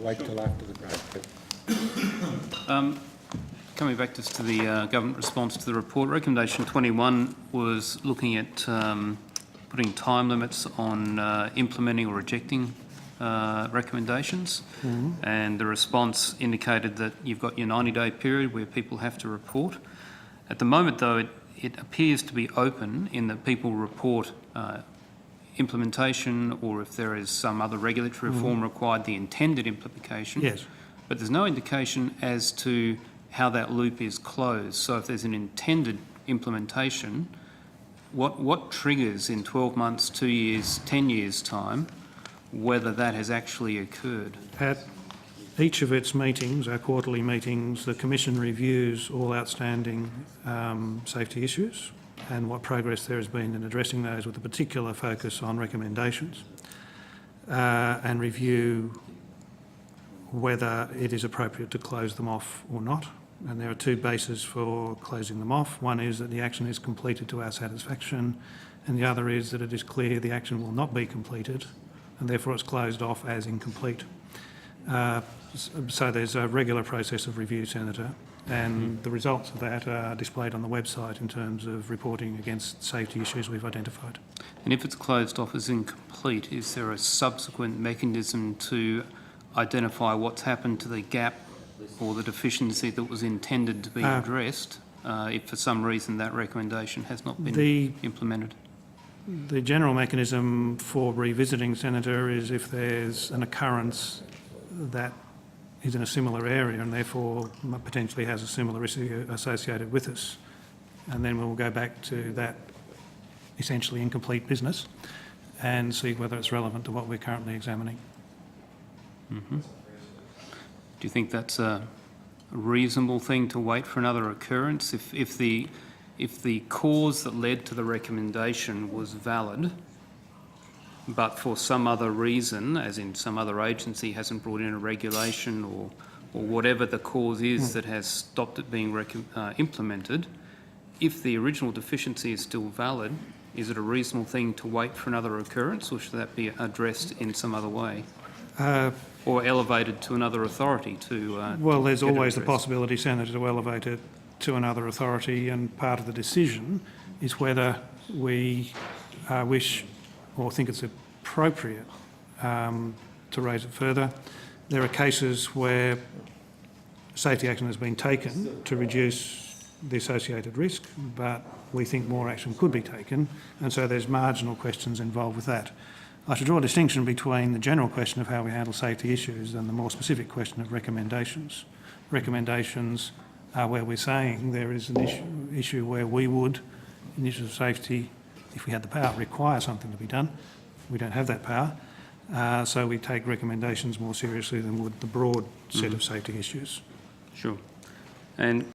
Wait till after the break. Coming back just to the government response to the report, recommendation 21 was looking at putting time limits on implementing or rejecting recommendations, and the response indicated that you've got your 90-day period where people have to report. At the moment, though, it appears to be open in that people report implementation, or if there is some other regulatory reform required, the intended implementation. Yes. But there's no indication as to how that loop is closed. So if there's an intended implementation, what triggers in 12 months, 2 years, 10 years' time, whether that has actually occurred? At each of its meetings, our quarterly meetings, the Commission reviews all outstanding safety issues and what progress there has been in addressing those, with a particular focus on recommendations, and review whether it is appropriate to close them off or not. And there are two bases for closing them off. One is that the action is completed to our satisfaction, and the other is that it is clear the action will not be completed, and therefore it's closed off as incomplete. So there's a regular process of review, Senator, and the results of that are displayed on the website in terms of reporting against safety issues we've identified. And if it's closed off as incomplete, is there a subsequent mechanism to identify what's happened to the gap or the deficiency that was intended to be addressed if for some reason that recommendation has not been implemented? The general mechanism for revisiting, Senator, is if there's an occurrence that is in a similar area and therefore potentially has a similar issue associated with us. And then we'll go back to that essentially incomplete business and see whether it's relevant to what we're currently examining. Do you think that's a reasonable thing to wait for another occurrence? If the cause that led to the recommendation was valid, but for some other reason, as in some other agency hasn't brought in a regulation or whatever the cause is that has stopped it being implemented, if the original deficiency is still valid, is it a reasonable thing to wait for another occurrence, or should that be addressed in some other way? Or elevated to another authority to well, there's always the possibility, Senator, to elevate it to another authority, and part of the decision is whether we wish or think it's appropriate to raise it further. There are cases where safety action has been taken to reduce the associated risk, but we think more action could be taken, and so there's marginal questions involved with that. I should draw a distinction between the general question of how we handle safety issues and the more specific question of recommendations. Recommendations are where we're saying there is an issue where we would, in the interest of safety, if we had the power, require something to be done. We don't have that power, so we take recommendations more seriously than would the broad set of safety issues. Sure. And